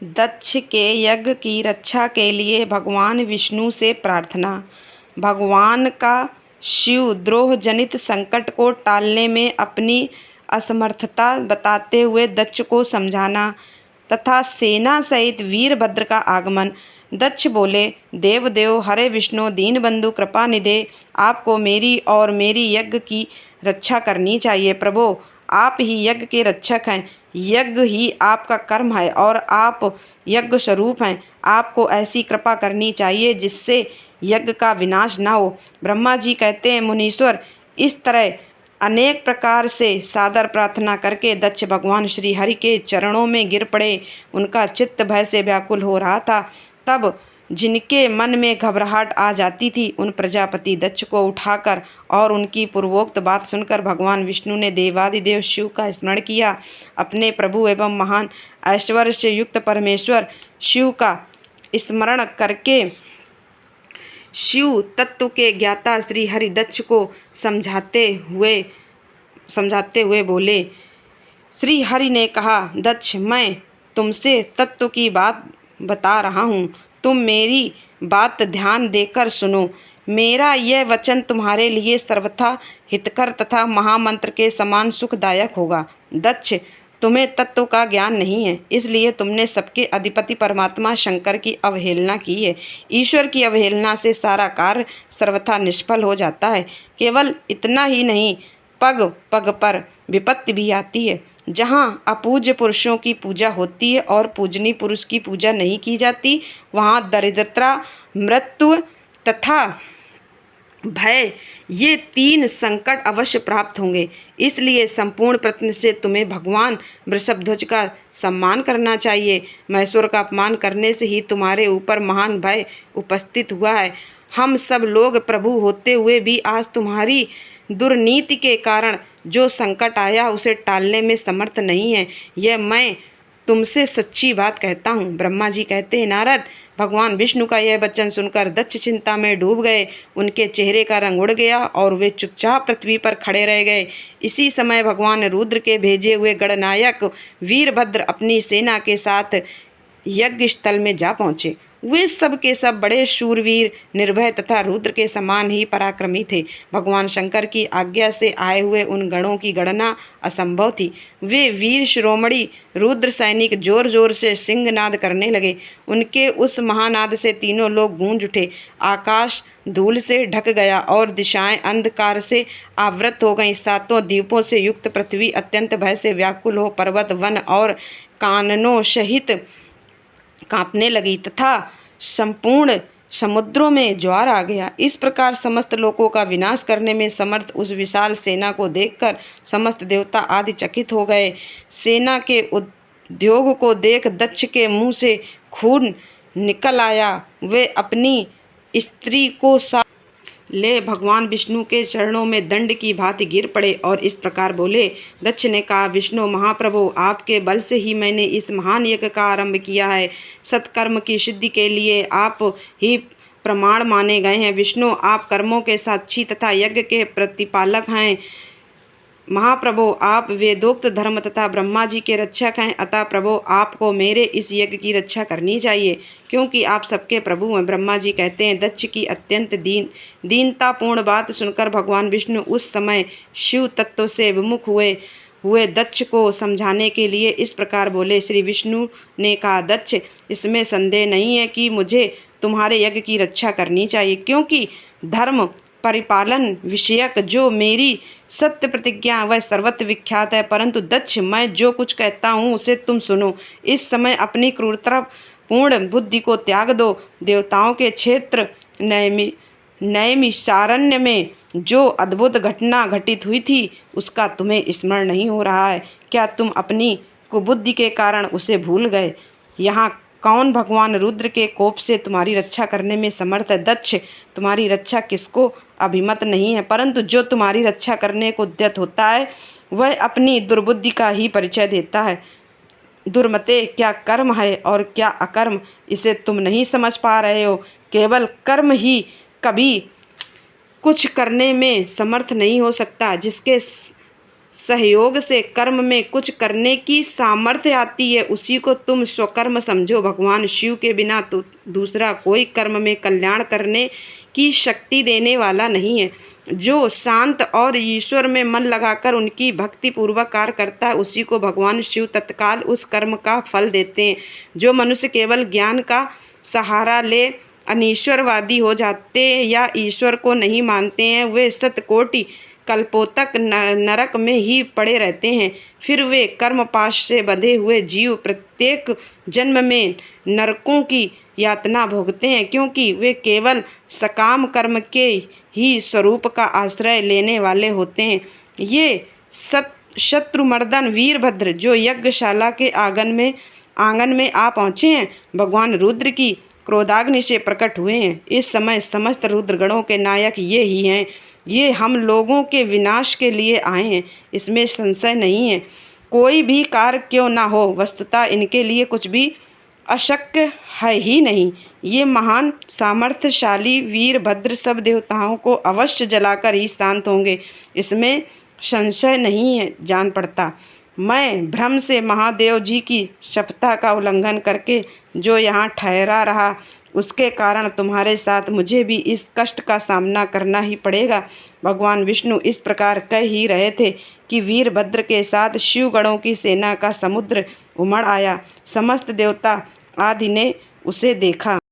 दक्ष के यज्ञ की रक्षा के लिए भगवान विष्णु से प्रार्थना। भगवान का शिवद्रोह जनित संकट को टालने में अपनी असमर्थता बताते हुए दक्ष को समझाना तथा सेना सहित वीरभद्र का आगमन। दक्ष बोले, देवदेव हरे विष्णु दीनबंधु कृपा निधे, आपको मेरी और मेरी यज्ञ की रक्षा करनी चाहिए। प्रभो, आप ही यज्ञ के रक्षक हैं, यज्ञ ही आपका कर्म है और आप यज्ञ स्वरूप हैं। आपको ऐसी कृपा करनी चाहिए जिससे यज्ञ का विनाश न हो। ब्रह्मा जी कहते हैं, मुनीश्वर, इस तरह अनेक प्रकार से सादर प्रार्थना करके दक्ष भगवान श्री हरि के चरणों में गिर पड़े। उनका चित्त भय से व्याकुल हो रहा था। तब जिनके मन में घबराहट आ जाती थी, उन प्रजापति दक्ष को उठाकर और उनकी पूर्वोक्त बात सुनकर भगवान विष्णु ने देवादिदेव शिव का स्मरण किया। अपने प्रभु एवं महान ऐश्वर्य से युक्त परमेश्वर शिव का स्मरण करके शिव तत्व के ज्ञाता श्री हरि दक्ष को समझाते हुए बोले। श्री हरि ने कहा, दक्ष, मैं तुमसे तत्व की बात बता रहा हूँ, तुम मेरी बात ध्यान देकर सुनो। मेरा यह वचन तुम्हारे लिए सर्वथा हितकर तथा महामंत्र के समान सुखदायक होगा। दक्ष, तुम्हें तत्व का ज्ञान नहीं है, इसलिए तुमने सबके अधिपति परमात्मा शंकर की अवहेलना की है। ईश्वर की अवहेलना से सारा कार्य सर्वथा निष्फल हो जाता है। केवल इतना ही नहीं, पग पग पर विपत्ति भी आती है। जहाँ अपूज्य पुरुषों की पूजा होती है और पूजनीय पुरुष की पूजा नहीं की जाती, वहाँ दरिद्रता, मृत्यु तथा भय, ये 3 संकट अवश्य प्राप्त होंगे। इसलिए संपूर्ण प्रयत्न से तुम्हें भगवान वृषभध्वज का सम्मान करना चाहिए। महेश्वर का अपमान करने से ही तुम्हारे ऊपर महान भय उपस्थित हुआ है। हम सब लोग प्रभु होते हुए भी आज तुम्हारी दुर्नीति के कारण जो संकट आया उसे टालने में समर्थ नहीं है। यह मैं तुमसे सच्ची बात कहता हूँ। ब्रह्मा जी कहते हैं, नारद, भगवान विष्णु का यह वचन सुनकर दक्ष चिंता में डूब गए। उनके चेहरे का रंग उड़ गया और वे चुपचाप पृथ्वी पर खड़े रह गए। इसी समय भगवान रुद्र के भेजे हुए गणनायक वीरभद्र अपनी सेना के साथ यज्ञ स्थल में जा पहुँचे। वे सब के सब बड़े शूरवीर, निर्भय तथा रुद्र के समान ही पराक्रमी थे। भगवान शंकर की आज्ञा से आए हुए उन गणों की गणना असंभव थी। वे वीर शिरोमणि रुद्र सैनिक जोर जोर से सिंहनाद करने लगे। उनके उस महानाद से तीनों लोग गूंज उठे। आकाश धूल से ढक गया और दिशाएं अंधकार से आवृत हो गईं। 7 द्वीपों से युक्त पृथ्वी अत्यंत भय से व्याकुल हो पर्वत, वन और काननों सहित कांपने लगी तथा संपूर्ण समुद्रों में ज्वार आ गया। इस प्रकार समस्त लोकों का विनाश करने में समर्थ उस विशाल सेना को देखकर समस्त देवता आदि चकित हो गए। सेना के उद्योग को देख दक्ष के मुंह से खून निकल आया। वे अपनी स्त्री को ले भगवान विष्णु के चरणों में दंड की भांति गिर पड़े और इस प्रकार बोले। दक्ष ने कहा, विष्णु महाप्रभु, आपके बल से ही मैंने इस महान यज्ञ का आरंभ किया है। सत्कर्म की सिद्धि के लिए आप ही प्रमाण माने गए हैं। विष्णु, आप कर्मों के साक्षी तथा यज्ञ के प्रतिपालक हैं। महाप्रभु, आप वेदोक्त धर्म तथा ब्रह्मा जी के रक्षक हैं। अतः प्रभु, आपको मेरे इस यज्ञ की रक्षा करनी चाहिए, क्योंकि आप सबके प्रभु हैं। ब्रह्मा जी कहते हैं, दक्ष की अत्यंत दीनतापूर्ण बात सुनकर भगवान विष्णु उस समय शिव तत्व से विमुख हुए दक्ष को समझाने के लिए इस प्रकार बोले। श्री विष्णु ने कहा, दक्ष, इसमें संदेह नहीं है कि मुझे तुम्हारे यज्ञ की रक्षा करनी चाहिए, क्योंकि धर्म परिपालन विषयक जो मेरी सत्य प्रतिज्ञा वह सर्वत्र विख्यात है। परंतु दक्ष, मैं जो कुछ कहता हूँ उसे तुम सुनो। इस समय अपनी क्रूरता पूर्ण बुद्धि को त्याग दो। देवताओं के क्षेत्र नैमिषारण्य में जो अद्भुत घटना घटित हुई थी उसका तुम्हें स्मरण नहीं हो रहा है क्या? तुम अपनी कुबुद्धि के कारण उसे भूल गए। यहाँ कौन भगवान रुद्र के कोप से तुम्हारी रक्षा करने में समर्थ है? दक्ष, तुम्हारी रक्षा किसको अभिमत नहीं है, परंतु जो तुम्हारी रक्षा करने को उद्यत होता है वह अपनी दुर्बुद्धि का ही परिचय देता है। दुर्मते, क्या कर्म है और क्या अकर्म, इसे तुम नहीं समझ पा रहे हो। केवल कर्म ही कभी कुछ करने में समर्थ नहीं हो सकता। जिसके सहयोग से कर्म में कुछ करने की सामर्थ्य आती है, उसी को तुम स्वकर्म समझो। भगवान शिव के बिना तो दूसरा कोई कर्म में कल्याण करने की शक्ति देने वाला नहीं है। जो शांत और ईश्वर में मन लगाकर उनकी भक्ति पूर्वक कार्य करता है, उसी को भगवान शिव तत्काल उस कर्म का फल देते हैं। जो मनुष्य केवल ज्ञान का सहारा ले अनीश्वरवादी हो जाते या ईश्वर को नहीं मानते हैं, वे शतकोटि कल्पों तक नरक में ही पड़े रहते हैं। फिर वे कर्मपाश से बंधे हुए जीव प्रत्येक जन्म में नरकों की यातना भोगते हैं, क्योंकि वे केवल सकाम कर्म के ही स्वरूप का आश्रय लेने वाले होते हैं। ये शत्रुमर्दन वीरभद्र जो यज्ञशाला के आंगन में आ पहुँचे हैं, भगवान रुद्र की क्रोधाग्नि से प्रकट हुए हैं। इस समय समस्त रुद्रगणों के नायक ये ही हैं। ये हम लोगों के विनाश के लिए आए हैं, इसमें संशय नहीं है। कोई भी कार्य क्यों ना हो, वस्तुतः इनके लिए कुछ भी अशक्य है ही नहीं। ये महान सामर्थ्यशाली वीरभद्र सब देवताओं को अवश्य जलाकर ही शांत होंगे, इसमें संशय नहीं है। जान पड़ता मैं भ्रम से महादेव जी की शपथ का उल्लंघन करके जो यहाँ ठहरा रहा, उसके कारण तुम्हारे साथ मुझे भी इस कष्ट का सामना करना ही पड़ेगा। भगवान विष्णु इस प्रकार कह ही रहे थे कि वीरभद्र के साथ शिवगणों की सेना का समुद्र उमड़ आया। समस्त देवता आदि ने उसे देखा।